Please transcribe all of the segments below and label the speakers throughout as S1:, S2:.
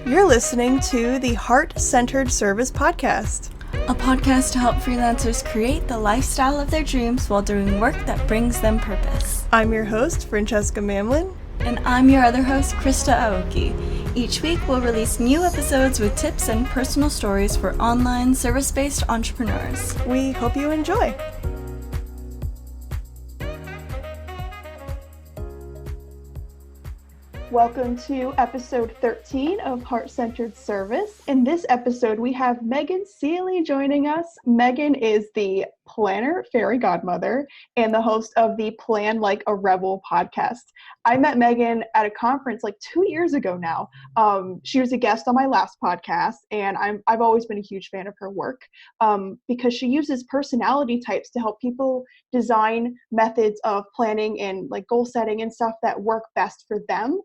S1: You're listening to the Heart-Centered Service Podcast.
S2: A podcast to help freelancers create the lifestyle of their dreams while doing work that brings them purpose.
S1: I'm your host, Francesca Mamlin.
S2: And I'm your other host, Krista Aoki. Each week, we'll release new episodes with tips and personal stories for online service-based entrepreneurs.
S1: We hope you enjoy. Welcome to episode 13 of Heart-Centered Service. In this episode, we have Megan Seeley joining us. Megan is the planner, fairy godmother, and the host of the Plan Like a Rebel podcast. I met Megan at a conference like 2 years ago now. She was a guest on my last podcast, and I've always been a huge fan of her work because she uses personality types to help people design methods of planning and like goal setting and stuff that work best for them.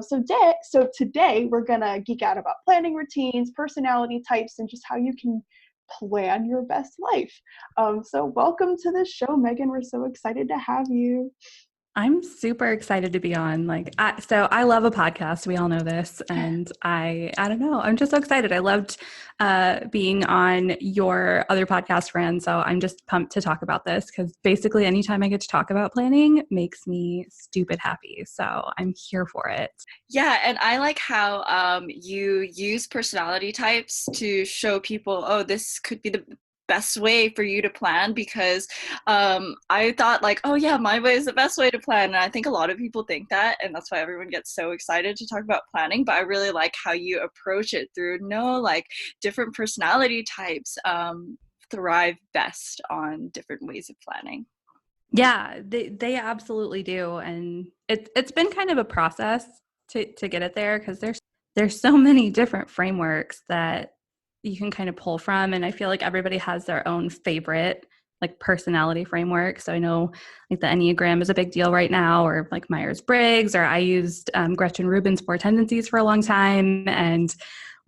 S1: So today we're gonna geek out about planning routines, personality types, and just how you can plan your best life. So welcome to the show, Megan. We're so excited to have you.
S3: I'm super excited to be on. So I love a podcast. We all know this, and I don't know. I'm just so excited. I loved being on your other podcast, Fran. So I'm just pumped to talk about this because basically, anytime I get to talk about planning, makes me stupid happy. So I'm here for it.
S4: Yeah, and I like how you use personality types to show people, oh, this could be the best way for you to plan, because I thought like, oh yeah, my way is the best way to plan, and I think a lot of people think that, and that's why everyone gets so excited to talk about planning. But I really like how you approach it through different personality types thrive best on different ways of planning.
S3: Yeah, they absolutely do, and it's been kind of a process to get it there, because there's so many different frameworks that you can kind of pull from. And I feel like everybody has their own favorite like personality framework. So I know like the Enneagram is a big deal right now, or like Myers-Briggs, or I used Gretchen Rubin's 4 Tendencies for a long time. And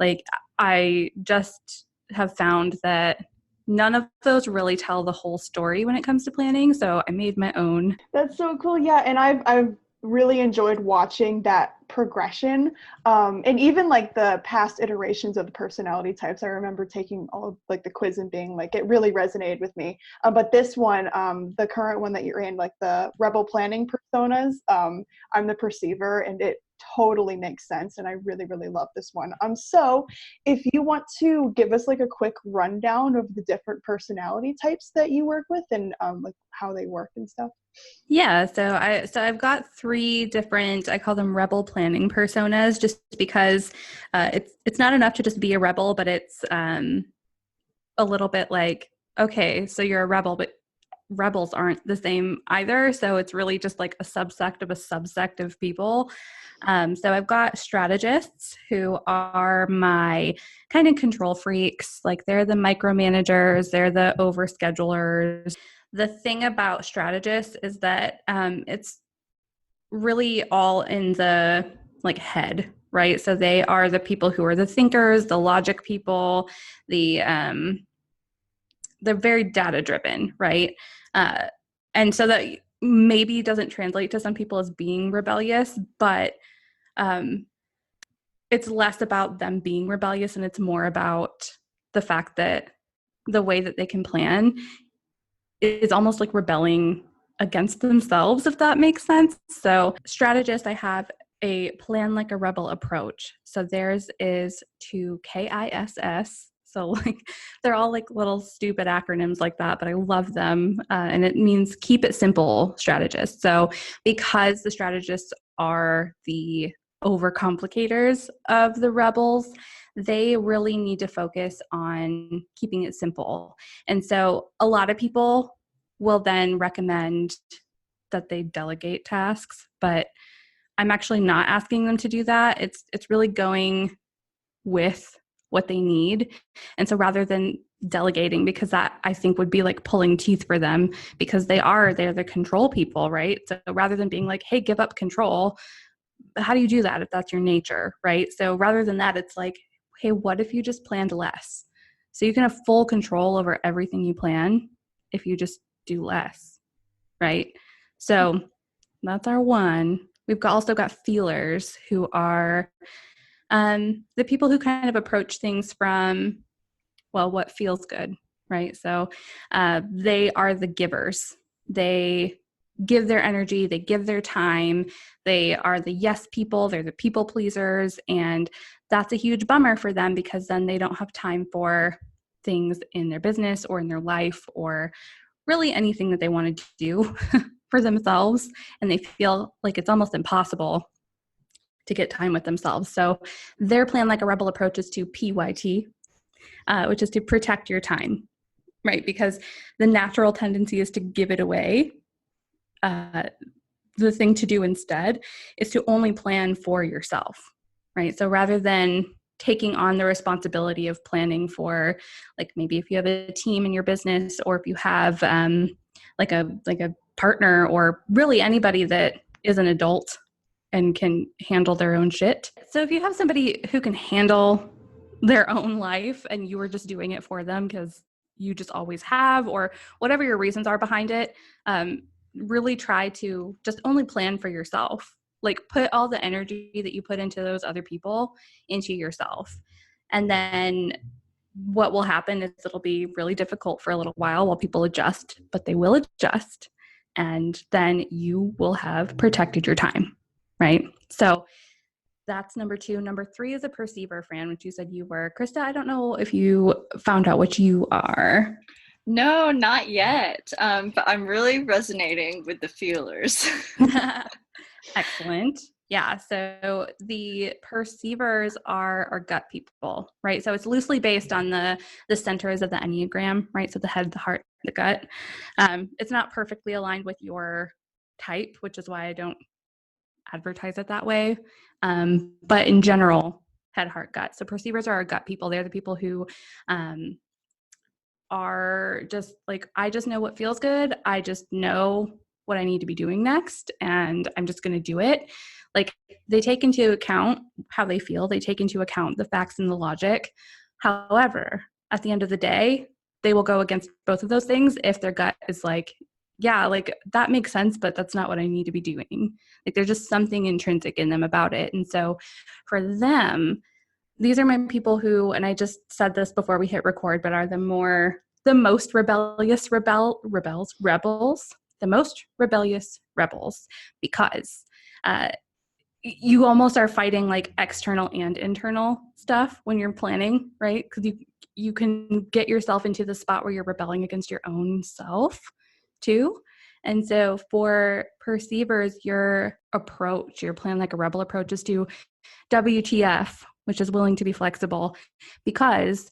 S3: like, I just have found that none of those really tell the whole story when it comes to planning. So I made my own.
S1: That's so cool. Yeah. And I've really enjoyed watching that progression. And even like the past iterations of the personality types. I remember taking all of like the quiz and being like, it really resonated with me. But this one, the current one that you're in, like the rebel planning personas, I'm the perceiver, and it totally makes sense. And I really, really love this one. So if you want to give us like a quick rundown of the different personality types that you work with and like how they work and stuff.
S3: Yeah, so I've got 3 different, I call them rebel planning personas, just because it's not enough to just be a rebel, but it's a little bit like, okay, so you're a rebel, but rebels aren't the same either. So it's really just like a subsect of people. So I've got strategists, who are my kind of control freaks. Like they're the micromanagers, they're the overschedulers. The thing about strategists is that it's really all in the like head, right? So they are the people who are the thinkers, the logic people, they're very data driven, right? And so that maybe doesn't translate to some people as being rebellious, but it's less about them being rebellious, and it's more about the fact that the way that they can plan is almost like rebelling against themselves, if that makes sense. So strategist, I have a plan like a rebel approach. So theirs is to KISS. So like they're all like little stupid acronyms like that, but I love them. And it means keep it simple strategist. So because the strategists are the overcomplicators of the rebels, they really need to focus on keeping it simple. And so a lot of people will then recommend that they delegate tasks, but I'm actually not asking them to do that. It's really going with what they need. And so rather than delegating, because that I think would be like pulling teeth for them, because they're the control people, right? So rather than being like, hey, give up control, how do you do that if that's your nature, right? So rather than that, it's like, hey, what if you just planned less? So you can have full control over everything you plan if you just do less, right? So that's our one. We've also got feelers, who are the people who kind of approach things from, well, what feels good, right? So they are the givers. They give their energy, they give their time, they are the yes people, they're the people pleasers, and that's a huge bummer for them because then they don't have time for things in their business or in their life or really anything that they want to do for themselves, and they feel like it's almost impossible to get time with themselves. So their plan like a rebel approach is to PYT, which is to protect your time, right? Because the natural tendency is to give it away. The thing to do instead is to only plan for yourself, right? So rather than taking on the responsibility of planning for, like maybe if you have a team in your business, or if you have like a partner, or really anybody that is an adult and can handle their own shit. So if you have somebody who can handle their own life and you are just doing it for them because you just always have, or whatever your reasons are behind it, really try to just only plan for yourself. Like put all the energy that you put into those other people into yourself. And then what will happen is it'll be really difficult for a little while people adjust, but they will adjust. And then you will have protected your time, right? So that's number 2. Number 3 is a perceiver, Fran, which you said you were. Krista, I don't know if you found out what you are.
S4: No, not yet. But I'm really resonating with the feelers.
S3: Excellent. Yeah. So the perceivers are gut people, right? So it's loosely based on the centers of the Enneagram, right? So the head, the heart, the gut. It's not perfectly aligned with your type, which is why I don't advertise it that way. But in general, head, heart, gut. So perceivers are our gut people. They're the people who are just like, I just know what feels good. I just know what I need to be doing next, and I'm just going to do it. Like they take into account how they feel. They take into account the facts and the logic. However, at the end of the day, they will go against both of those things if their gut is like, yeah, like that makes sense, but that's not what I need to be doing. Like there's just something intrinsic in them about it. And so for them, these are my people who, and I just said this before we hit record, but are the most rebellious rebels, the most rebellious rebels, because you almost are fighting like external and internal stuff when you're planning, right? Because you can get yourself into the spot where you're rebelling against your own self too. And so for perceivers, your approach, your plan like a rebel approach is to WTF, which is willing to be flexible, because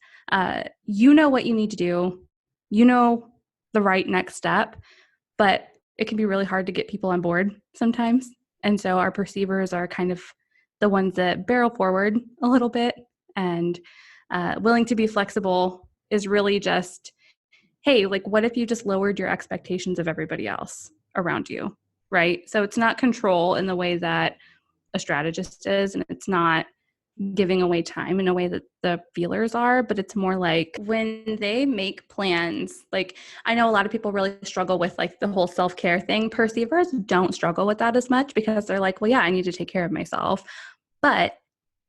S3: you know what you need to do, you know the right next step, but it can be really hard to get people on board sometimes. And so our perceivers are kind of the ones that barrel forward a little bit, and willing to be flexible is really just, hey, like what if you just lowered your expectations of everybody else around you, right? So it's not control in the way that a strategist is, and it's not giving away time in a way that the feelers are, but it's more like when they make plans, like I know a lot of people really struggle with like the whole self-care thing. Perceivers don't struggle with that as much because they're like, well, yeah, I need to take care of myself, but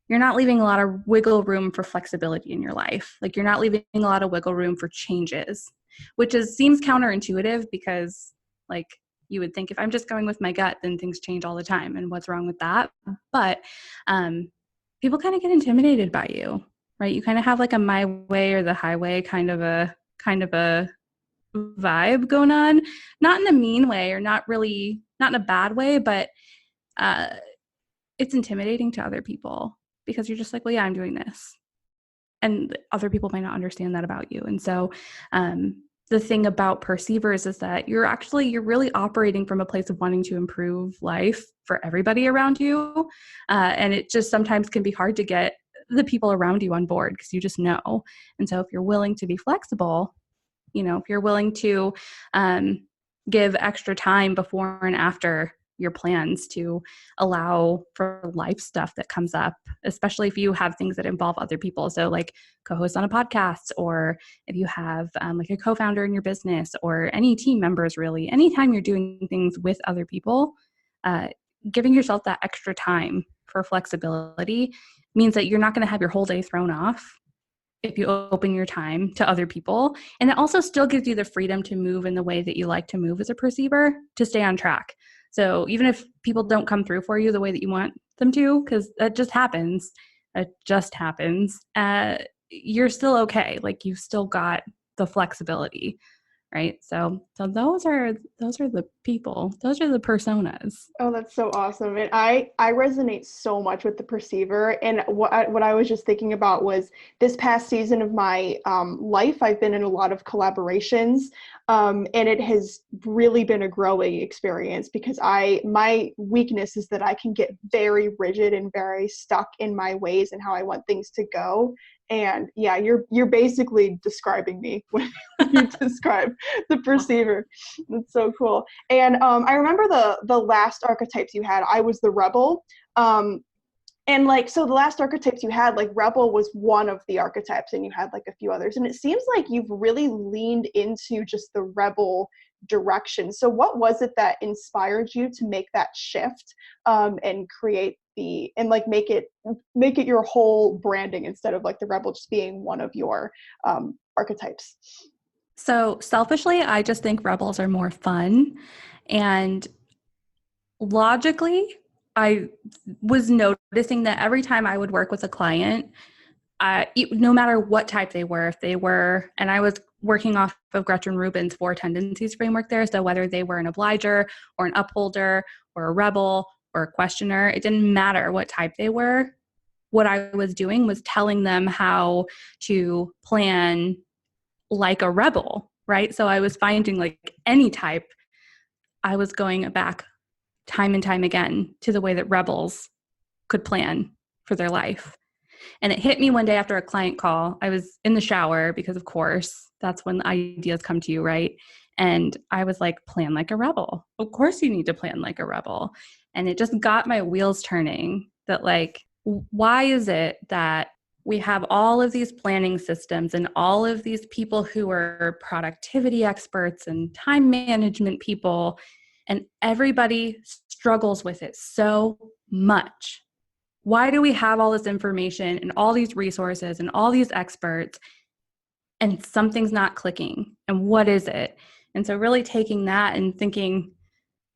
S3: you're not leaving a lot of wiggle room for flexibility in your life. Like you're not leaving a lot of wiggle room for changes, which seems counterintuitive because like you would think if I'm just going with my gut, then things change all the time. And what's wrong with that? But people kind of get intimidated by you, right? You kind of have like a my way or the highway kind of a vibe going on, not in a mean way or not in a bad way, but it's intimidating to other people because you're just like, well, yeah, I'm doing this. And other people might not understand that about you. And so the thing about perceivers is that you're really operating from a place of wanting to improve life for everybody around you. And it just sometimes can be hard to get the people around you on board because you just know. And so if you're willing to be flexible, if you're willing to give extra time before and after your plans to allow for life stuff that comes up, especially if you have things that involve other people. So like co-host on a podcast, or if you have like a co-founder in your business or any team members, really, anytime you're doing things with other people, giving yourself that extra time for flexibility means that you're not going to have your whole day thrown off if you open your time to other people. And it also still gives you the freedom to move in the way that you like to move as a perceiver, to stay on track. So even if people don't come through for you the way that you want them to, because that just happens, you're still okay. Like, you've still got the flexibility, right? So those are the people. Those are the personas.
S1: Oh, that's so awesome. And I resonate so much with the perceiver. And what I was just thinking about was this past season of my life, I've been in a lot of collaborations, and it has really been a growing experience, because my weakness is that I can get very rigid and very stuck in my ways and how I want things to go. And yeah, you're basically describing me when you describe the perceiver. That's so cool. And I remember the last archetypes you had. I was the rebel. And like, so the last archetypes you had, like rebel was one of the archetypes, and you had like a few others. And it seems like you've really leaned into just the rebel direction. So what was it that inspired you to make that shift, and create and like make it your whole branding, instead of like the rebel just being one of your archetypes?
S3: So selfishly, I just think rebels are more fun. And logically, I was noticing that every time I would work with a client, no matter what type they were, and I was working off of Gretchen Rubin's 4 tendencies framework there. So whether they were an obliger or an upholder or a rebel or a questioner, it didn't matter what type they were. What I was doing was telling them how to plan like a rebel, right? So I was finding, like, any type, I was going back time and time again to the way that rebels could plan for their life. And it hit me one day after a client call. I was in the shower, because of course that's when the ideas come to you, right? And I was like, plan like a rebel. Of course you need to plan like a rebel. And it just got my wheels turning, that like, why is it that we have all of these planning systems and all of these people who are productivity experts and time management people, and everybody struggles with it so much? Why do we have all this information and all these resources and all these experts, and something's not clicking? And what is it? And so really taking that and thinking,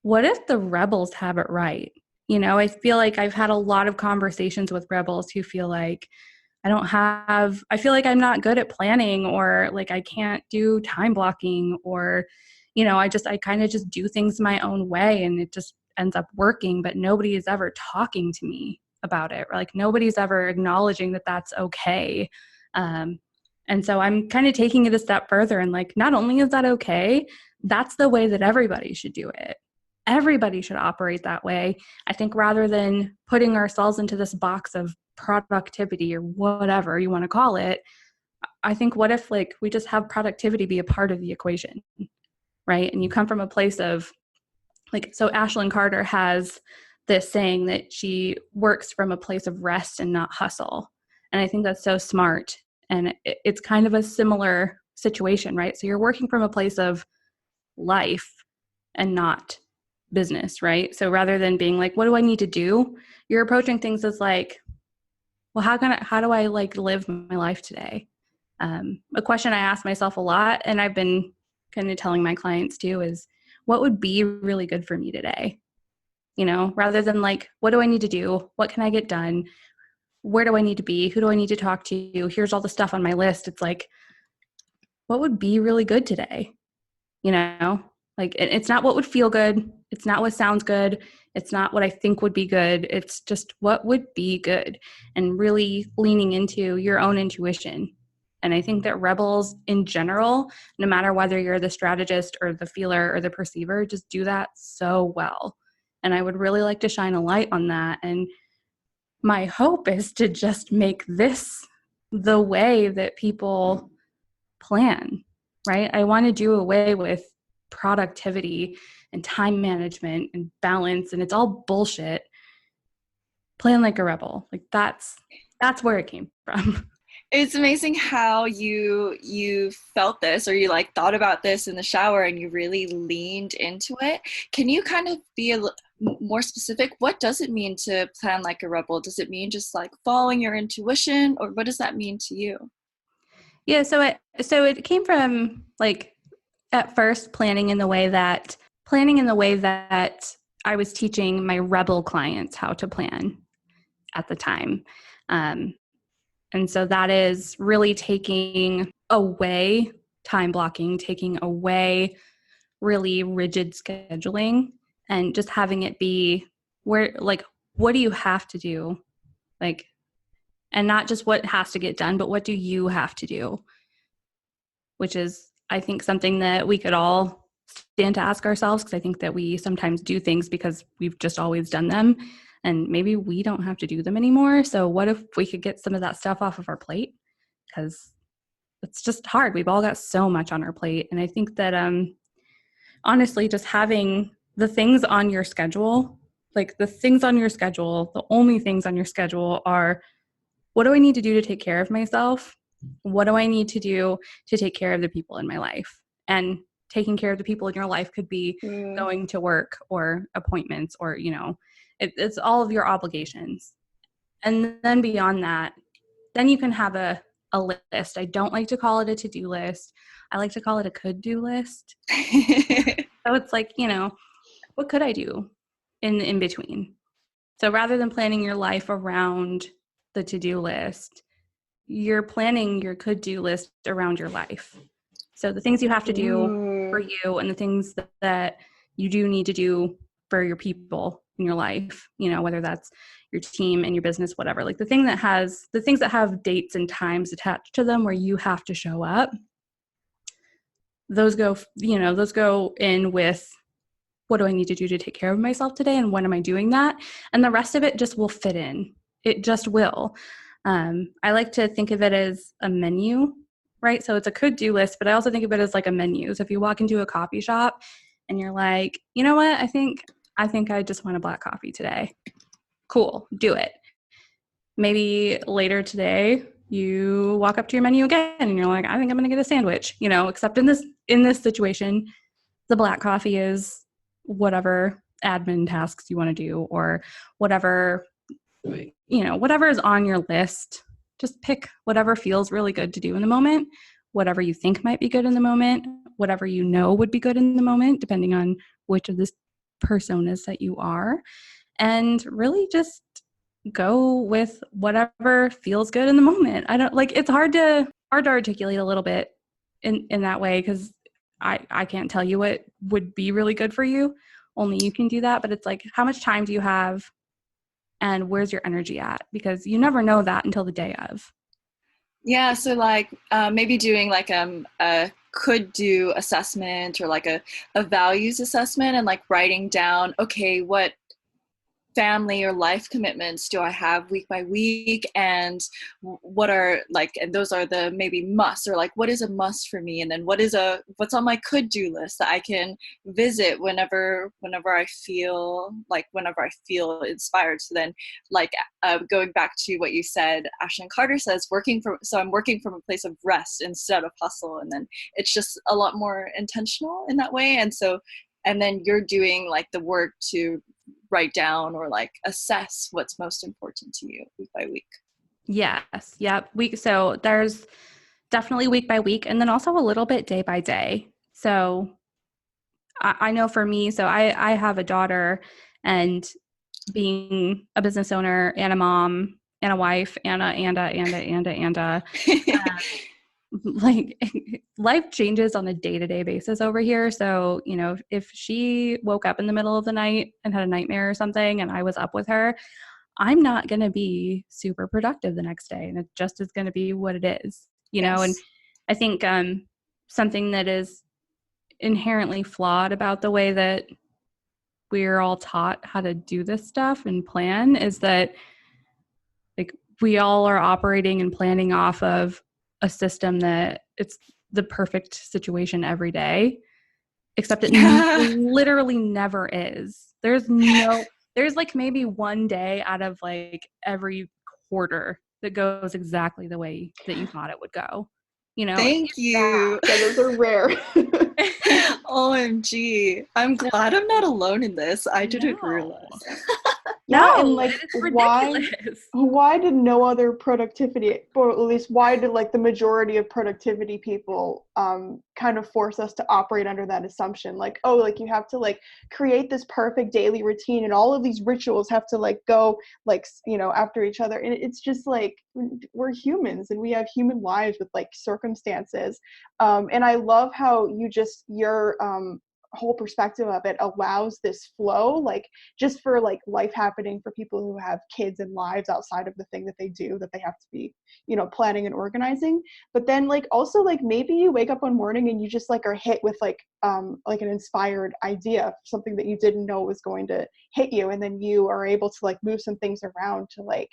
S3: what if the rebels have it right? You know, I feel like I've had a lot of conversations with rebels who feel like, I feel like I'm not good at planning, or like I can't do time blocking, or, you know, I kind of just do things my own way and it just ends up working, but nobody is ever talking to me about it. Or like nobody's ever acknowledging that that's okay. And so I'm kind of taking it a step further, and like, not only is that okay, that's the way that everybody should do it. Everybody should operate that way. I think rather than putting ourselves into this box of productivity or whatever you want to call it, I think, what if like we just have productivity be a part of the equation, right? And you come from a place of like, so Ashlyn Carter has this saying that she works from a place of rest and not hustle. And I think that's so smart. And it's kind of a similar situation, right? So you're working from a place of life and not business, right? So rather than being like, what do I need to do? You're approaching things as like, well, how do I like live my life today? A question I ask myself a lot, and I've been kind of telling my clients too, is what would be really good for me today? You know, rather than like, what do I need to do? What can I get done? Where do I need to be? Who do I need to talk to? Here's all the stuff on my list. It's like, what would be really good today? You know, like, it's not what would feel good. It's not what sounds good. It's not what I think would be good. It's just what would be good, and really leaning into your own intuition. And I think that rebels in general, no matter whether you're the strategist or the feeler or the perceiver, just do that so well. And I would really like to shine a light on that. And my hope is to just make this the way that people plan, right? I want to do away with productivity and time management and balance, and it's all bullshit. Plan like a rebel. Like that's where it came from.
S4: It's amazing how you felt this, or you like thought about this in the shower and you really leaned into it. Can you kind of be more specific? What does it mean to plan like a rebel? Does it mean just like following your intuition, or what does that mean to you?
S3: Yeah, so it came from like at first planning in the way that I was teaching my rebel clients how to plan at the time. And so that is really taking away time blocking, taking away really rigid scheduling, and just having it be where, like, what do you have to do? Like, and not just what has to get done, but what do you have to do? Which is, I think, something that we could all stand to ask ourselves, because I think that we sometimes do things because we've just always done them, and maybe we don't have to do them anymore. So what if we could get some of that stuff off of our plate? Because it's just hard. We've all got so much on our plate. And I think that honestly, just having the things on your schedule, like the things on your schedule, the only things on your schedule are, what do I need to do to take care of myself? What do I need to do to take care of the people in my life? And taking care of the people in your life could be going to work or appointments, or, it's all of your obligations. And then beyond that, then you can have a list. I don't like to call it a to-do list. I like to call it a could-do list. So it's like, what could I do in between? So rather than planning your life around the to-do list, you're planning your could-do list around your life. So the things you have to do for you, and the things that you do need to do for your people in your life, whether that's your team and your business, whatever, like the things that have dates and times attached to them where you have to show up, those go in with, what do I need to do to take care of myself today, and when am I doing that? And the rest of it just will fit in. It just will. I like to think of it as a menu, right? So it's a could-do list, but I also think of it as like a menu. So if you walk into a coffee shop and you're like, you know what, I think I just want a black coffee today. Cool, do it. Maybe later today, you walk up to your menu again and you're like, I think I'm going to get a sandwich, except in this situation, the black coffee is whatever admin tasks you want to do, or whatever is on your list. Just pick whatever feels really good to do in the moment, whatever you think might be good in the moment, whatever would be good in the moment, depending on which of this personas that you are, and really just go with whatever feels good in the moment. It's hard to articulate a little bit in that way, because I can't tell you what would be really good for you. Only you can do that. But it's like, how much time do you have, and where's your energy at? Because you never know that until the day of.
S4: Yeah, so like maybe doing like a could do assessment, or like a values assessment, and like writing down, okay, what family or life commitments do I have week by week, and what are like, and those are the maybe musts, or like what is a must for me, and then what's on my could do list that I can visit whenever I feel inspired. So then like going back to what you said, Ashton Carter says, I'm working from a place of rest instead of hustle, and then it's just a lot more intentional in that way. And then you're doing like the work to write down or like assess what's most important to you week by week.
S3: Yes. Yep. So there's definitely week by week, and then also a little bit day by day. So I know for me, so I have a daughter, and being a business owner and a mom and a wife and like life changes on a day-to-day basis over here. So, if she woke up in the middle of the night and had a nightmare or something, and I was up with her, I'm not going to be super productive the next day. And it just is going to be what it is,
S4: Yes.
S3: And I think something that is inherently flawed about the way that we're all taught how to do this stuff and plan is that like we all are operating and planning off of a system that it's the perfect situation every day, except it literally never is. There's like maybe one day out of like every quarter that goes exactly the way that you thought it would go. You know,
S4: Thank you.
S1: Yeah, those are rare.
S4: OMG. I'm glad I'm not alone in this. I didn't
S3: no,
S4: realize.
S1: Yeah, and
S3: no,
S1: like
S3: it's ridiculous.
S1: why did no other productivity, or at least why did like the majority of productivity people kind of force us to operate under that assumption, like, oh, like you have to like create this perfect daily routine and all of these rituals have to like go like, you know, after each other. And it's just like, we're humans and we have human lives with like circumstances. And I love how your whole perspective of it allows this flow, like just for like life happening for people who have kids and lives outside of the thing that they do, that they have to be, you know, planning and organizing. But then like also like maybe you wake up one morning and you just like are hit with like an inspired idea, something that you didn't know was going to hit you, and then you are able to like move some things around to like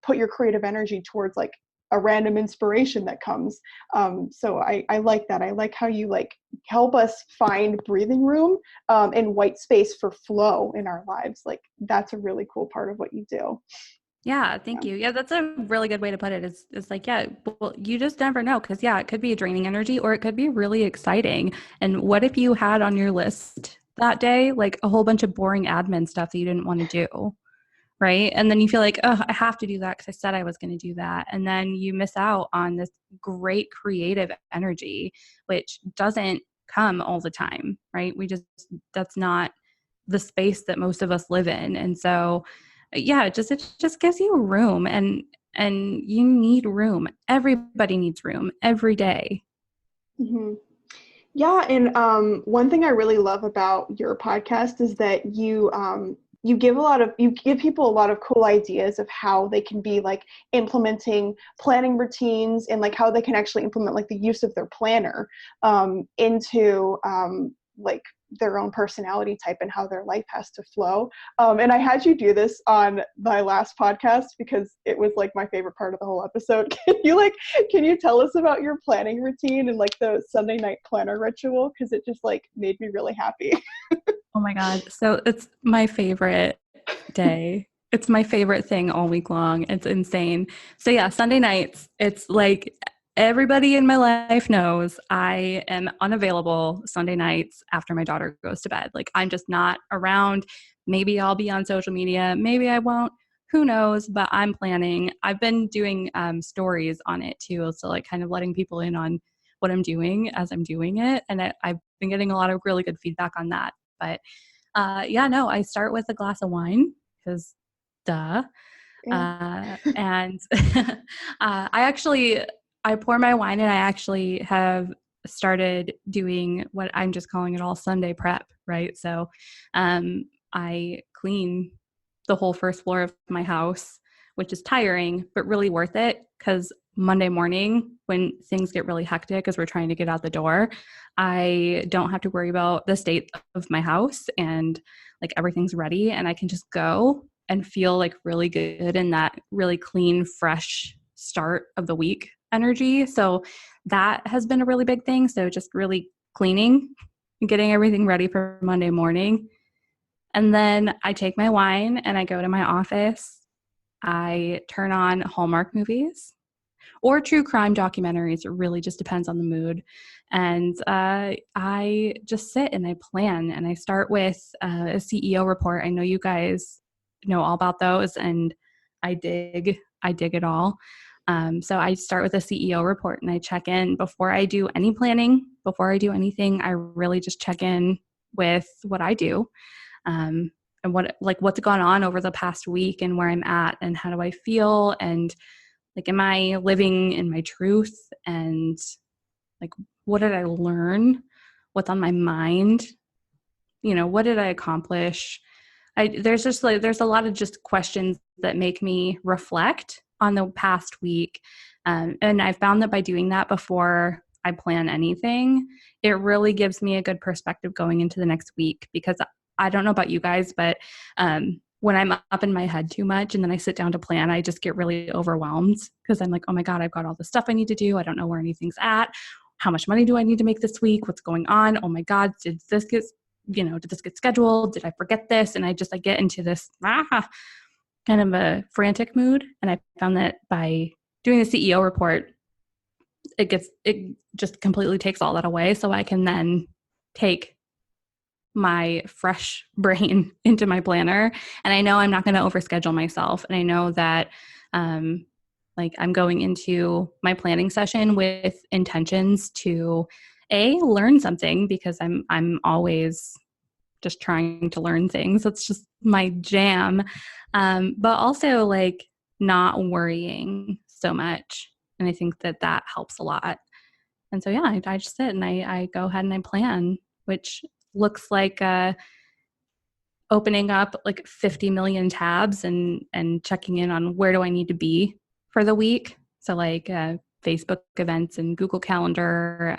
S1: put your creative energy towards like a random inspiration that comes. So I like that. I like how you like help us find breathing room and white space for flow in our lives. Like that's a really cool part of what you do.
S3: Yeah, thank you. Yeah, that's a really good way to put it. It's like, yeah, well, you just never know, because yeah, it could be a draining energy or it could be really exciting. And what if you had on your list that day like a whole bunch of boring admin stuff that you didn't want to do? Right. And then you feel like, oh, I have to do that because I said I was going to do that. And then you miss out on this great creative energy, which doesn't come all the time. Right. That's not the space that most of us live in. And so, yeah, it just gives you room, and you need room. Everybody needs room every day.
S1: Mm-hmm. Yeah, and one thing I really love about your podcast is that you give people a lot of cool ideas of how they can be like implementing planning routines, and like how they can actually implement like the use of their planner into like their own personality type and how their life has to flow. And I had you do this on my last podcast because it was like my favorite part of the whole episode. Can you tell us about your planning routine and like the Sunday night planner ritual? Because it just like made me really happy.
S3: Oh my God. So it's my favorite day. It's my favorite thing all week long. It's insane. So yeah, Sunday nights, it's like everybody in my life knows I am unavailable Sunday nights after my daughter goes to bed. Like I'm just not around. Maybe I'll be on social media. Maybe I won't. Who knows? But I'm planning. I've been doing stories on it too. So like kind of letting people in on what I'm doing as I'm doing it. And I've been getting a lot of really good feedback on that. But yeah, no, I start with a glass of wine because duh.
S1: Yeah.
S3: And I pour my wine, and I actually have started doing what I'm just calling it all Sunday prep, right? So I clean the whole first floor of my house, which is tiring, but really worth it, because Monday morning when things get really hectic as we're trying to get out the door, I don't have to worry about the state of my house, and like everything's ready, and I can just go and feel like really good in that really clean, fresh start of the week energy. So that has been a really big thing. So just really cleaning and getting everything ready for Monday morning. And then I take my wine and I go to my office. I turn on Hallmark movies or true crime documentaries. It really just depends on the mood. And I just sit and I plan, and I start with a CEO report. I know you guys know all about those, and I dig it all. So I start with a CEO report, and I check in before I do any planning, before I do anything. I really just check in with what I do, and what's gone on over the past week, and where I'm at, and how do I feel, and like, am I living in my truth? And like, what did I learn? What's on my mind? You know, what did I accomplish? There's a lot of just questions that make me reflect on the past week. And I found that by doing that before I plan anything, it really gives me a good perspective going into the next week, because I don't know about you guys, but when I'm up in my head too much and then I sit down to plan, I just get really overwhelmed, because I'm like, oh my God, I've got all this stuff I need to do. I don't know where anything's at. How much money do I need to make this week? What's going on? Oh my God, did this get scheduled? Did I forget this? And I get into this kind of a frantic mood. And I found that by doing the CEO report, it just completely takes all that away. So I can then take my fresh brain into my planner. And I know I'm not going to overschedule myself. And I know that, like I'm going into my planning session with intentions to learn something, because I'm always just trying to learn things. That's just my jam. But also like not worrying so much. And I think that helps a lot. And so, yeah, I just sit and I go ahead and I plan, which looks like opening up like 50 million tabs and checking in on where do I need to be for the week. So like Facebook events and Google Calendar,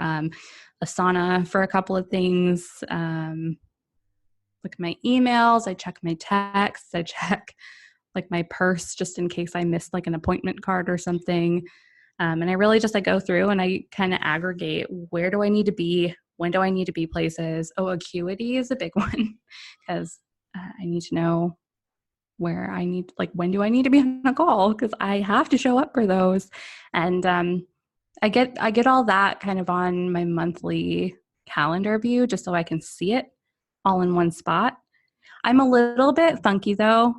S3: Asana for a couple of things, look at my emails, I check my texts, I check like my purse just in case I missed like an appointment card or something. And I really just go through and I kind of aggregate, where do I need to be? When do I need to be places? Oh, acuity is a big one, because I need to know where I need, like, when do I need to be on a call? Because I have to show up for those. And I get all that kind of on my monthly calendar view, just so I can see it all in one spot. I'm a little bit funky though.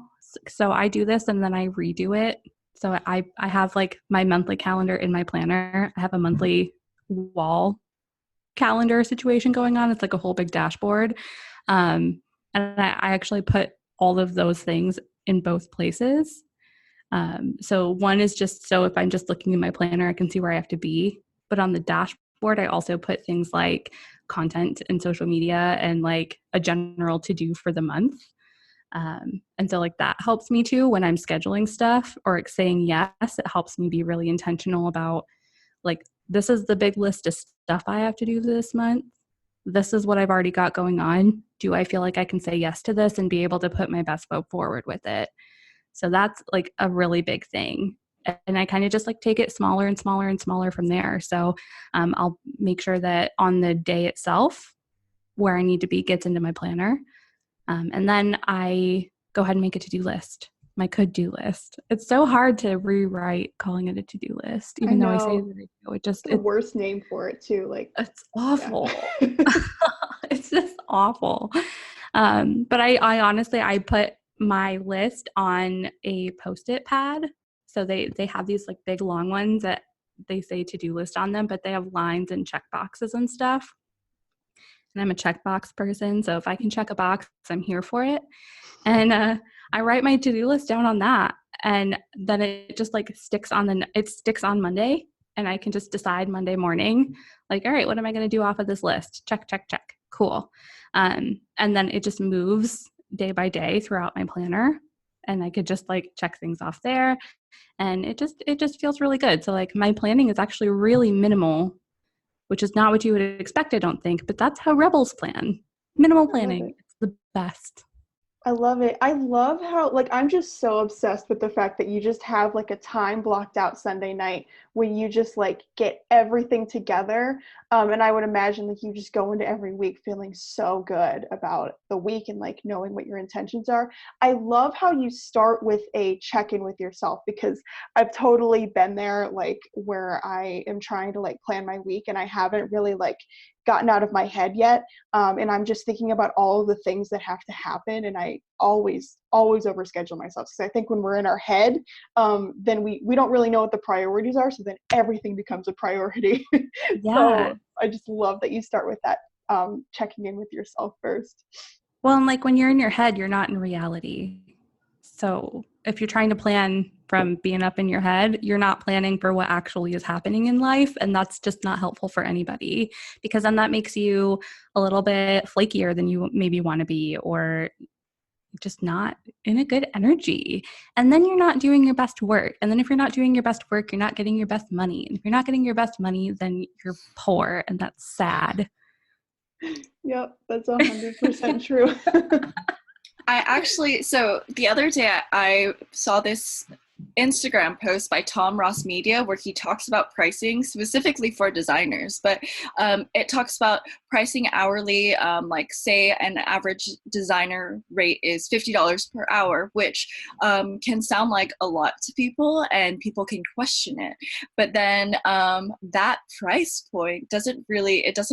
S3: So I do this and then I redo it. So I have like my monthly calendar in my planner. I have a monthly wall calendar situation going on. It's like a whole big dashboard. And I actually put all of those things in both places. So one is just so if I'm just looking in my planner, I can see where I have to be. But on the dashboard, I also put things like content and social media and like a general to-do for the month. And so like that helps me too when I'm scheduling stuff or saying yes. It helps me be really intentional about like, this is the big list of stuff I have to do this month. This is what I've already got going on. Do I feel like I can say yes to this and be able to put my best foot forward with it? So that's like a really big thing. And I kind of just like take it smaller and smaller and smaller from there. So I'll make sure that on the day itself, where I need to be gets into my planner. And then I go ahead and make a to-do list, my could-do list. It's so hard to rewrite calling it a to-do list, even though I say that I do. It's
S1: the worst name for it too. Like
S3: it's awful. Yeah. It's just awful. But I honestly, I put my list on a Post-it pad. So they have these like big long ones that they say to-do list on them, but they have lines and check boxes and stuff. And I'm a checkbox person. So if I can check a box, I'm here for it. And I write my to-do list down on that. And then it just like sticks on Monday. And I can just decide Monday morning, like, all right, what am I going to do off of this list? Check, check, check. Cool. And then it just moves day by day throughout my planner. And I could just like check things off there. And it just feels really good. So like my planning is actually really minimal, which is not what you would expect, I don't think, but that's how rebels plan. Minimal planning. It's the best.
S1: I love it. I love how, like, I'm just so obsessed with the fact that you just have like a time blocked out Sunday night when you just like get everything together. And I would imagine like you just go into every week feeling so good about the week and like knowing what your intentions are. I love how you start with a check-in with yourself, because I've totally been there, like where I am trying to like plan my week and I haven't really like gotten out of my head yet. And I'm just thinking about all of the things that have to happen. And I always overschedule myself. So I think when we're in our head, then we don't really know what the priorities are. So then everything becomes a priority.
S3: Yeah.
S1: So I just love that you start with that, checking in with yourself first.
S3: Well, and like when you're in your head, you're not in reality. So if you're trying to plan from being up in your head, you're not planning for what actually is happening in life. And that's just not helpful for anybody, because then that makes you a little bit flakier than you maybe want to be, or just not in a good energy. And then you're not doing your best work. And then if you're not doing your best work, you're not getting your best money. And if you're not getting your best money, then you're poor. And that's sad.
S1: Yep, that's 100% true.
S4: So the other day I saw this Instagram post by Tom Ross Media where he talks about pricing specifically for designers, but it talks about pricing hourly, like say an average designer rate is $50 per hour, which can sound like a lot to people and people can question it. But then that price point doesn't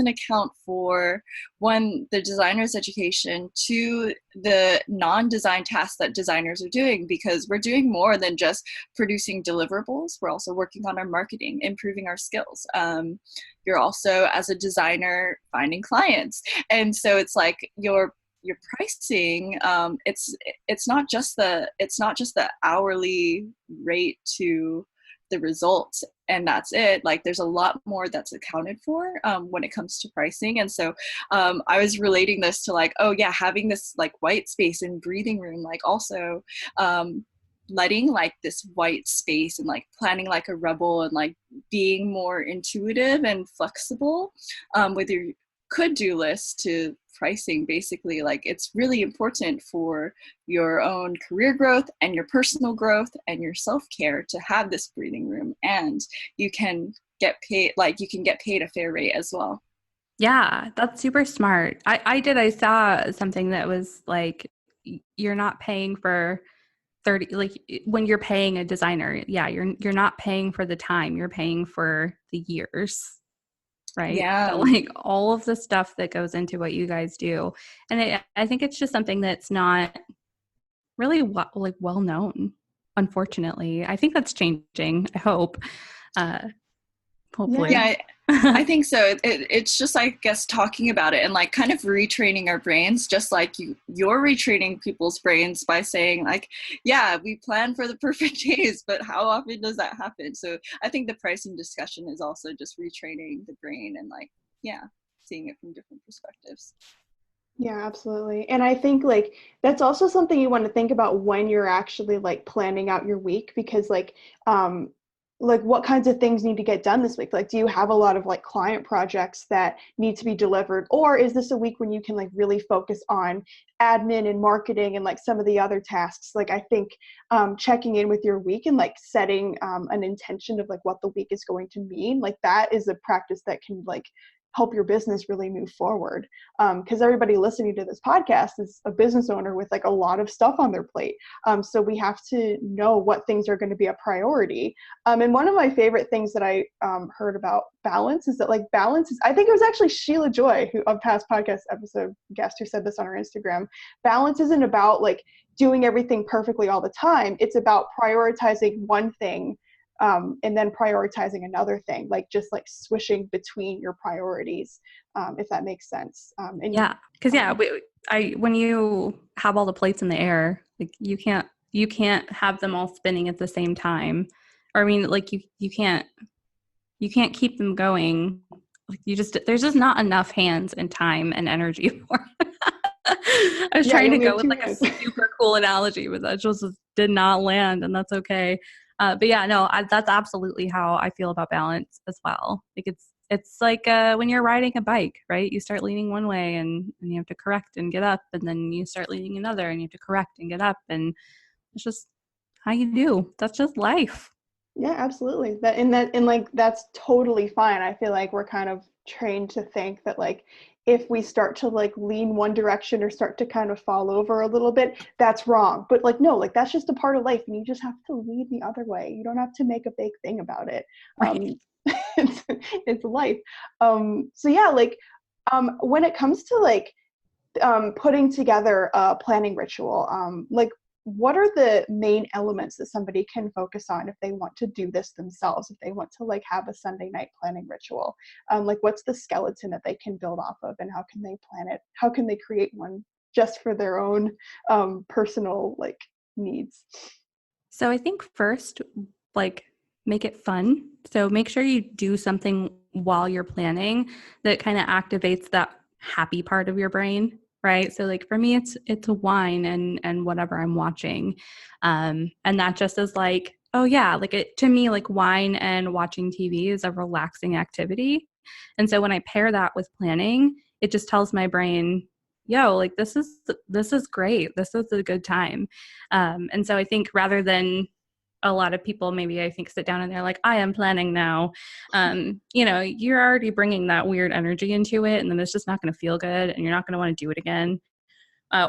S4: account for, one, the designer's education, two, the non-design tasks that designers are doing, because we're doing more than just producing deliverables. We're also working on our marketing, improving our skills. You're also, as a designer, finding clients. And so it's like your pricing, it's not just the hourly rate to the results and that's it. Like there's a lot more that's accounted for when it comes to pricing. And so I was relating this to like, oh yeah, having this like white space and breathing room, like also letting like this white space and like planning like a rebel and like being more intuitive and flexible with your could-do list to pricing. Basically, like it's really important for your own career growth and your personal growth and your self-care to have this breathing room, and you can get paid a fair rate as well.
S3: Yeah, that's super smart. I saw something that was like, you're not paying for 30, like when you're paying a designer, yeah, you're not paying for the time, you're paying for the years. Right.
S4: Yeah.
S3: So like all of the stuff that goes into what you guys do. And I think it's just something that's not really well known, unfortunately. I think that's changing, I hope. Hopefully.
S4: Yeah, I think so. It's just, I guess, talking about it and like kind of retraining our brains, just like you're retraining people's brains by saying like, yeah, we plan for the perfect days, but how often does that happen? So I think the pricing discussion is also just retraining the brain and like, yeah, seeing it from different perspectives.
S1: Yeah, absolutely. And I think like that's also something you want to think about when you're actually like planning out your week, because like what kinds of things need to get done this week? Like, do you have a lot of like client projects that need to be delivered? Or is this a week when you can like really focus on admin and marketing and like some of the other tasks? Like, I think checking in with your week and like setting an intention of like what the week is going to mean, like that is a practice that can like help your business really move forward. Because everybody listening to this podcast is a business owner with like a lot of stuff on their plate. So we have to know what things are going to be a priority. And one of my favorite things that I heard about balance is that like balance is, I think it was actually Sheila Joy, who of past podcast episode guest, who said this on her Instagram. Balance isn't about like doing everything perfectly all the time. It's about prioritizing one thing and then prioritizing another thing, like just like swishing between your priorities, if that makes sense. And
S3: yeah, because when you have all the plates in the air, like you can't have them all spinning at the same time. Or I mean, like you can't keep them going. Like there's just not enough hands and time and energy for it. I was trying to go with like a super cool analogy, but that just did not land, and that's okay. But yeah, no, that's absolutely how I feel about balance as well. Like it's like when you're riding a bike, right? You start leaning one way and you have to correct and get up, and then you start leaning another and you have to correct and get up, and it's just how you do. That's just life.
S1: Yeah, absolutely. That's totally fine. I feel like we're kind of trained to think that like if we start to like lean one direction or start to kind of fall over a little bit, that's wrong. But like no, like that's just a part of life, and you just have to lean the other way. You don't have to make a big thing about it.
S3: Right.
S1: It's life. So yeah, like when it comes to like putting together a planning ritual, like what are the main elements that somebody can focus on if they want to do this themselves, if they want to like have a Sunday night planning ritual? Like what's the skeleton that they can build off of, and how can they plan it? How can they create one just for their own personal like needs?
S3: So I think first, like make it fun. So make sure you do something while you're planning that kind of activates that happy part of your brain. Right. So like for me, it's a wine and whatever I'm watching. And that just is like, oh yeah, like to me, like wine and watching TV is a relaxing activity. And so when I pair that with planning, it just tells my brain, yo, like this is great. This is a good time. And so I think rather than a lot of people maybe I think sit down and they're like, I am planning now. You know, you're already bringing that weird energy into it, and then it's just not going to feel good, and you're not going to want to do it again.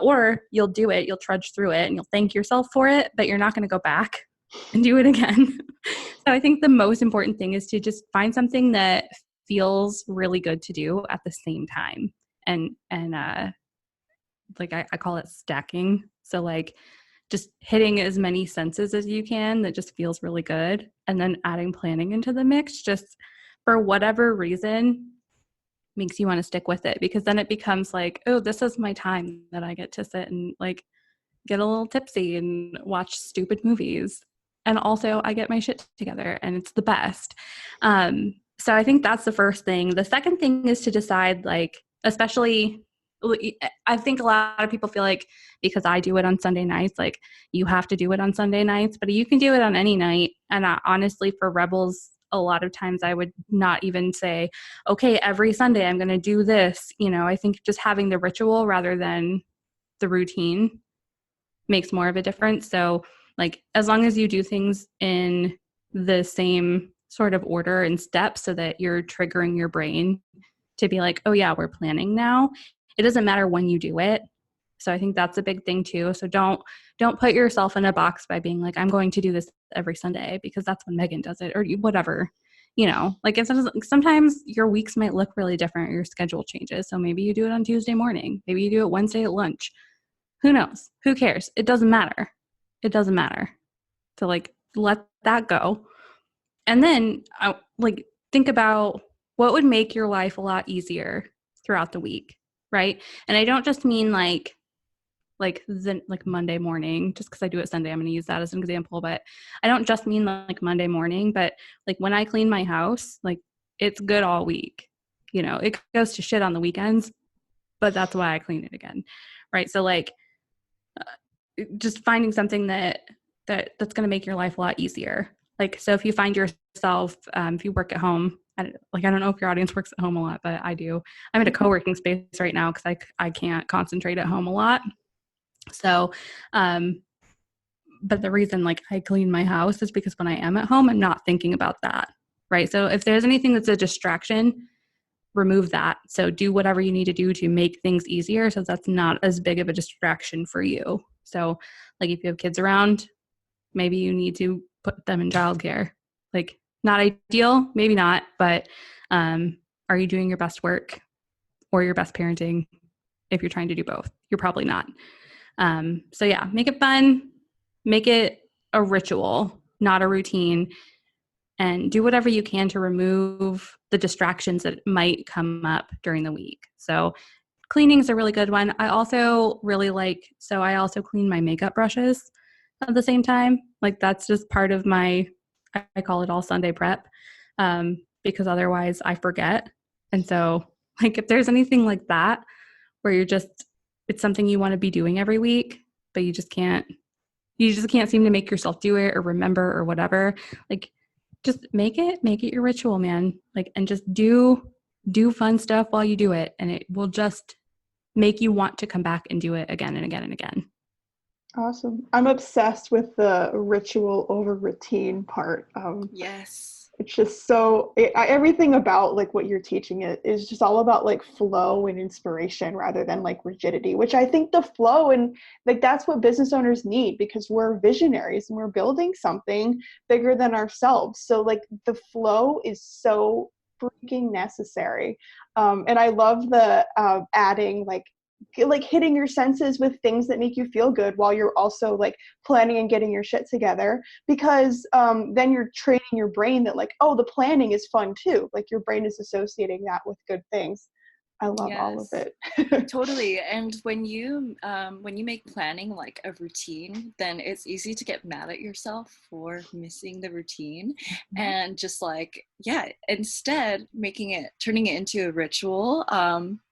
S3: Or you'll do it, you'll trudge through it, and you'll thank yourself for it, but you're not going to go back and do it again. So I think the most important thing is to just find something that feels really good to do at the same time. And like I call it stacking. So like just hitting as many senses as you can that just feels really good. And then adding planning into the mix, just for whatever reason, makes you want to stick with it, because then it becomes like, oh, this is my time that I get to sit and like get a little tipsy and watch stupid movies. And also I get my shit together and it's the best. So I think that's the first thing. The second thing is to decide, like, especially I think a lot of people feel like because I do it on Sunday nights, like you have to do it on Sunday nights, but you can do it on any night. And honestly, for Rebels, a lot of times I would not even say, okay, every Sunday I'm going to do this. You know, I think just having the ritual rather than the routine makes more of a difference. So like, as long as you do things in the same sort of order and steps so that you're triggering your brain to be like, oh yeah, we're planning now. It doesn't matter when you do it. So I think that's a big thing too. So don't put yourself in a box by being like, I'm going to do this every Sunday because that's when Megan does it, or whatever, you know, like sometimes your weeks might look really different or your schedule changes. So maybe you do it on Tuesday morning, maybe you do it Wednesday at lunch. Who knows? Who cares? It doesn't matter. It doesn't matter. So like, let that go. And then like think about what would make your life a lot easier throughout the week, right? And I don't just mean like Monday morning, just because I do it Sunday, I'm going to use that as an example. But I don't just mean like Monday morning, but like when I clean my house, like it's good all week. You know, it goes to shit on the weekends, but that's why I clean it again, right? So like just finding something that's going to make your life a lot easier. Like, so if you find yourself, if you work at home, I don't know if your audience works at home a lot, but I do. I'm in a co-working space right now because I can't concentrate at home a lot. So, but the reason like I clean my house is because when I am at home, I'm not thinking about that, right? So if there's anything that's a distraction, remove that. So do whatever you need to do to make things easier so that's not as big of a distraction for you. So like if you have kids around, maybe you need to put them in childcare. Like not ideal, maybe not, but are you doing your best work or your best parenting if you're trying to do both? You're probably not. So yeah, make it fun, make it a ritual, not a routine, and do whatever you can to remove the distractions that might come up during the week. So cleaning is a really good one. I also really I also clean my makeup brushes at the same time. Like that's just part of my, I call it all Sunday prep, because otherwise I forget. And so like if there's anything like that where it's something you want to be doing every week, but you just can't seem to make yourself do it or remember or whatever, like just make it your ritual, man. Like, and just do fun stuff while you do it. And it will just make you want to come back and do it again and again and again.
S1: Awesome. I'm obsessed with the ritual over routine part.
S4: Yes.
S1: It's just so everything about like what you're teaching it is just all about like flow and inspiration rather than like rigidity, which I think the flow and like that's what business owners need because we're visionaries and we're building something bigger than ourselves. So like the flow is so freaking necessary. And I love the adding like hitting your senses with things that make you feel good while you're also like planning and getting your shit together, because then you're training your brain that like, oh, the planning is fun too. Like your brain is associating that with good things. I love all of it.
S4: Totally. And when you make planning like a routine, then it's easy to get mad at yourself for missing the routine. Mm-hmm. And just like, yeah, instead turning it into a ritual,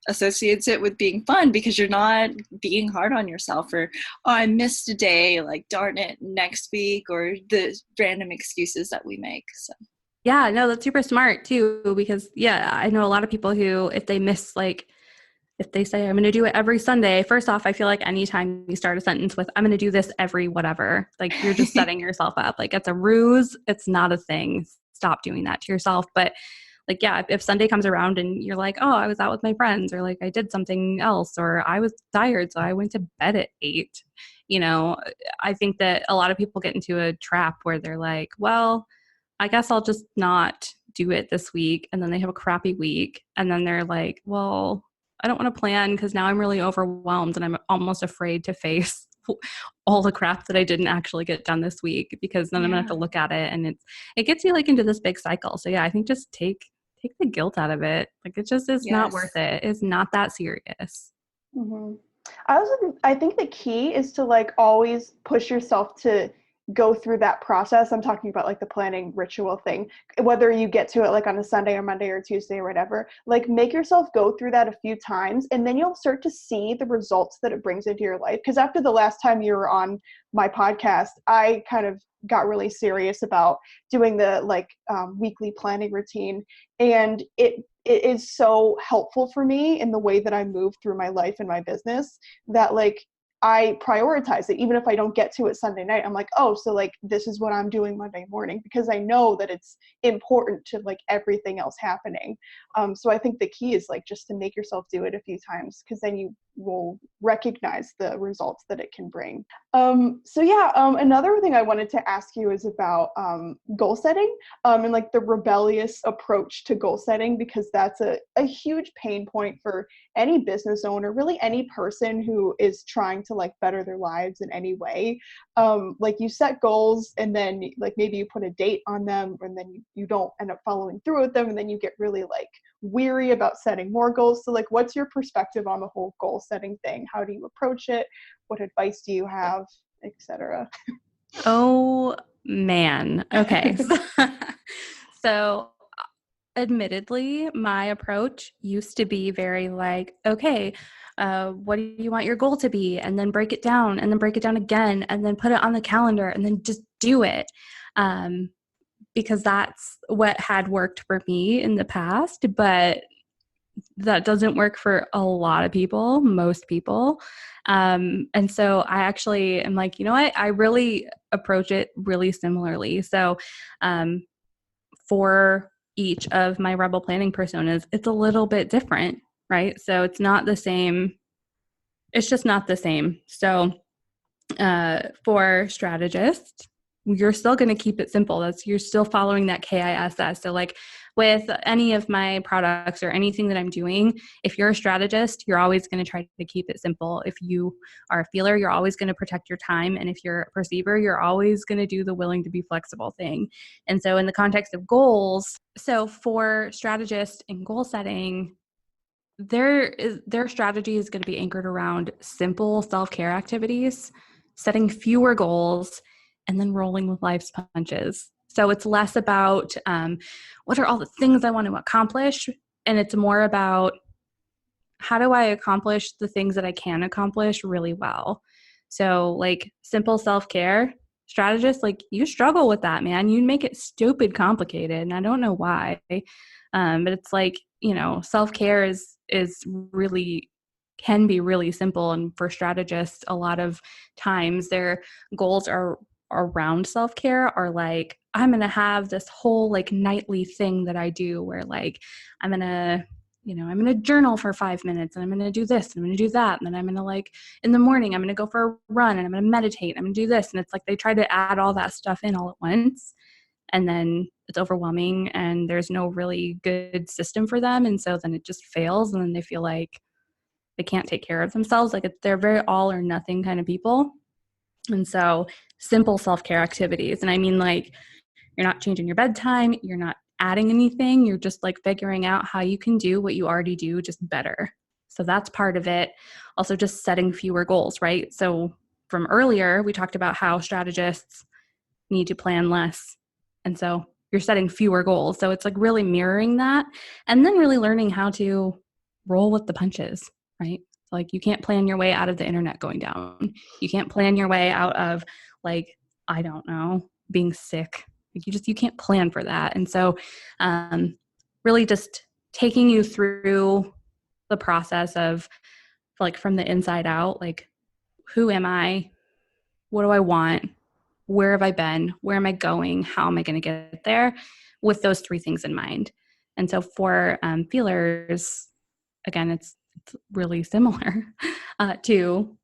S4: associates it with being fun because you're not being hard on yourself or, oh, I missed a day, like darn it, next week, or the random excuses that we make. So.
S3: Yeah, no, that's super smart too, because yeah, I know a lot of people who, if they miss like if they say, I'm going to do it every Sunday, first off, I feel like anytime you start a sentence with, I'm going to do this every whatever, like you're just setting yourself up. Like it's a ruse. It's not a thing. Stop doing that to yourself. But like, yeah, if Sunday comes around and you're like, oh, I was out with my friends, or like I did something else, or I was tired, so I went to bed at 8, I think that a lot of people get into a trap where they're like, well, I guess I'll just not do it this week. And then they have a crappy week. And then they're like, well, I don't want to plan because now I'm really overwhelmed and I'm almost afraid to face all the crap that I didn't actually get done this week, because then I'm gonna have to look at it and it gets you like into this big cycle. So yeah, I think just take the guilt out of it. Like it just is not worth it. It's not that serious.
S1: Mm-hmm. I think the key is to like always push yourself to go through that process. I'm talking about like the planning ritual thing, whether you get to it like on a Sunday or Monday or Tuesday or whatever, like make yourself go through that a few times, and then you'll start to see the results that it brings into your life. Because after the last time you were on my podcast, I kind of got really serious about doing the like weekly planning routine, and it is so helpful for me in the way that I move through my life and my business, that like I prioritize it. Even if I don't get to it Sunday night, I'm like, oh, so like this is what I'm doing Monday morning, because I know that it's important to like everything else happening. So I think the key is like just to make yourself do it a few times, because then you will recognize the results that it can bring. Another thing I wanted to ask you is about goal setting and like the rebellious approach to goal setting, because that's a huge pain point for any business owner, really any person who is trying to like better their lives in any way. Like you set goals and then like maybe you put a date on them, and then you don't end up following through with them, and then you get really like weary about setting more goals. So like what's your perspective on the whole goal setting thing? How do you approach it? What advice do you have, etc.?
S3: Oh man. Okay. So admittedly, my approach used to be very like, okay, what do you want your goal to be? And then break it down, and then break it down again, and then put it on the calendar, and then just do it. Because that's what had worked for me in the past, but that doesn't work for a lot of people, most people. And so I actually am like, you know what? I really approach it really similarly. So for each of my rebel planning personas, it's a little bit different, right? So it's not the same. It's just not the same. So for Strategist, you're still going to keep it simple. You're still following that KISS. So like with any of my products or anything that I'm doing, if you're a strategist, you're always going to try to keep it simple. If you are a feeler, you're always going to protect your time. And if you're a perceiver, you're always going to do the willing to be flexible thing. And so in the context of goals, so for strategist and goal setting, their strategy is going to be anchored around simple self-care activities, setting fewer goals, and then rolling with life's punches. So it's less about what are all the things I want to accomplish, and it's more about how do I accomplish the things that I can accomplish really well. So like simple self-care, strategists, like you struggle with that, man. You make it stupid complicated, and I don't know why. But it's like, self-care is really can be really simple. And for strategists, a lot of times their goals are around self-care are like, I'm going to have this whole like nightly thing that I do where like, I'm going to journal for 5 minutes, and I'm going to do this, and I'm going to do that. And then I'm going to like, in the morning, I'm going to go for a run, and I'm going to meditate. I'm going to do this. And it's like, they try to add all that stuff in all at once. And then it's overwhelming, and there's no really good system for them. And so then it just fails, and then they feel like they can't take care of themselves. Like they're very all or nothing kind of people. And so simple self-care activities. And I mean, like, you're not changing your bedtime. You're not adding anything. You're just like figuring out how you can do what you already do, just better. So that's part of it. Also just setting fewer goals, right? So from earlier, we talked about how strategists need to plan less. And so you're setting fewer goals. So it's like really mirroring that, and then really learning how to roll with the punches, right? Like you can't plan your way out of the internet going down. You can't plan your way out of like, I don't know, being sick. Like you can't plan for that. And so really just taking you through the process of like from the inside out, like who am I? What do I want? Where have I been? Where am I going? How am I going to get there? With those three things in mind. And so for feelers, again, it's really similar to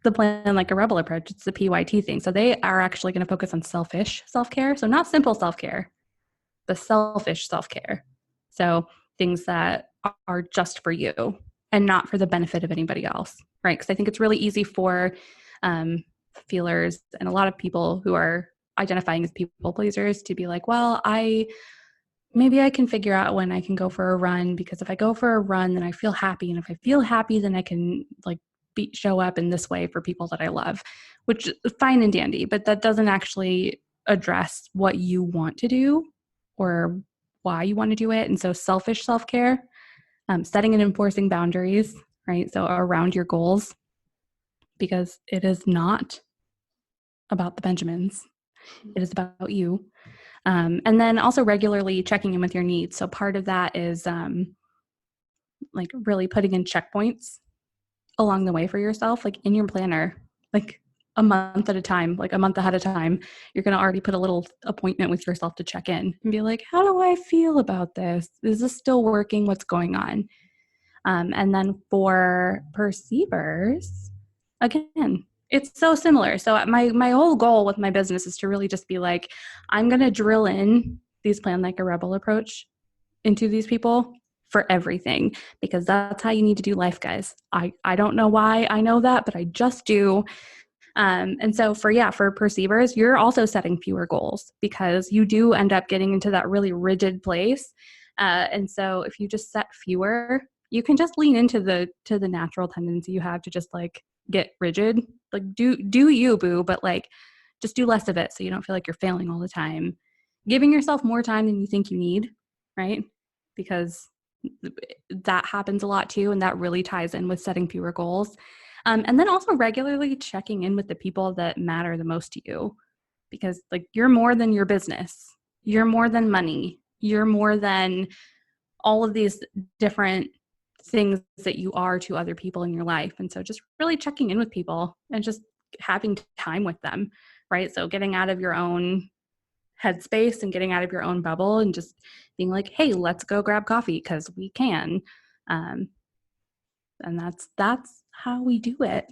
S3: the Plan Like a Rebel approach. It's the PYT thing. So they are actually going to focus on selfish self-care. So not simple self-care, but selfish self-care. So things that are just for you and not for the benefit of anybody else, right? Because I think it's really easy for feelers and a lot of people who are identifying as people pleasers to be like, well, maybe I can figure out when I can go for a run, because if I go for a run, then I feel happy. And if I feel happy, then I can like show up in this way for people that I love, which is fine and dandy, but that doesn't actually address what you want to do or why you want to do it. And so selfish self-care, setting and enforcing boundaries, right? So around your goals, because it is not about the Benjamins. It is about you. And then also regularly checking in with your needs. So part of that is like really putting in checkpoints along the way for yourself, like in your planner, like a month at a time, like a month ahead of time, you're going to already put a little appointment with yourself to check in and be like, how do I feel about this? Is this still working? What's going on? And then for perceivers, again, it's so similar. So my whole goal with my business is to really just be like, I'm going to drill in these Plan Like a Rebel approach into these people for everything, because that's how you need to do life, guys. I don't know why I know that, but I just do. And so for perceivers, you're also setting fewer goals because you do end up getting into that really rigid place. And so if you just set fewer, you can just lean into the natural tendency you have to just like get rigid, like do you, boo, but like just do less of it so you don't feel like you're failing all the time. Giving yourself more time than you think you need, right? Because that happens a lot too, and that really ties in with setting fewer goals. And then also regularly checking in with the people that matter the most to you, because like you're more than your business, you're more than money, you're more than all of these different things that you are to other people in your life. And so just really checking in with people and just having time with them, right? So getting out of your own headspace and getting out of your own bubble and just being like, hey, let's go grab coffee because we can. And that's how we do it.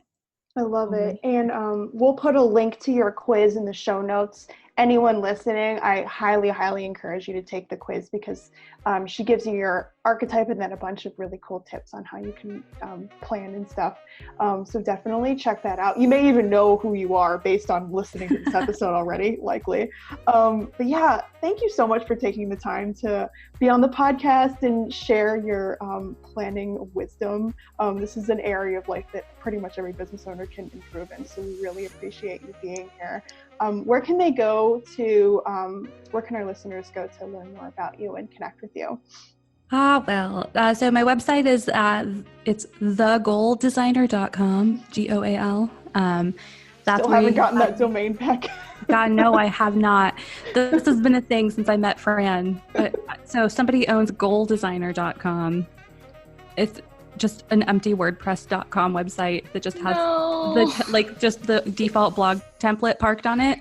S1: I love it. And we'll put a link to your quiz in the show notes. Anyone listening, I highly, highly encourage you to take the quiz, because she gives you your archetype and then a bunch of really cool tips on how you can plan and stuff. So definitely check that out. You may even know who you are based on listening to this episode already, likely. But yeah, thank you so much for taking the time to be on the podcast and share your planning wisdom. This is an area of life that pretty much every business owner can improve in. So we really appreciate you being here. Where can they go to, where can our listeners go to learn more about you and connect with you?
S3: So my website is, it's thegoaldesigner.com, GOAL.
S1: Still haven't gotten that domain back.
S3: God, no, I have not. This has been a thing since I met Fran. But so somebody owns goaldesigner.com. It's just an empty WordPress.com website that just has the default blog template parked on it.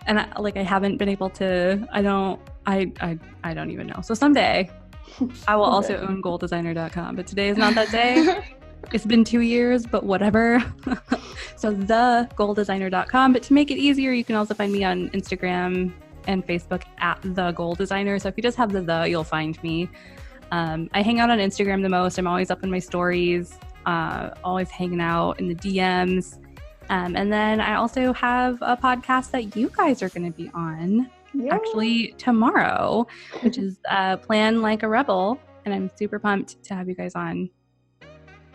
S3: And I haven't been able to, I don't even know. So someday I will also own goaldesigner.com, but today is not that day. It's been 2 years, but whatever. So thegoaldesigner.com, but to make it easier, you can also find me on Instagram and Facebook at The Goal Designer. So if you just have the, you'll find me. I hang out on Instagram the most. I'm always up in my stories, always hanging out in the DMs. And then I also have a podcast that you guys are going to be on actually tomorrow, which is Plan Like a Rebel. And I'm super pumped to have you guys on.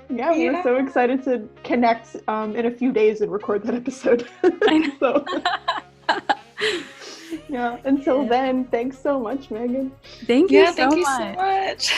S1: Yeah, we're so excited to connect in a few days and record that episode.
S3: I know.
S1: So. Yeah, until then, thanks so much, Megan.
S3: Thank you
S4: so much.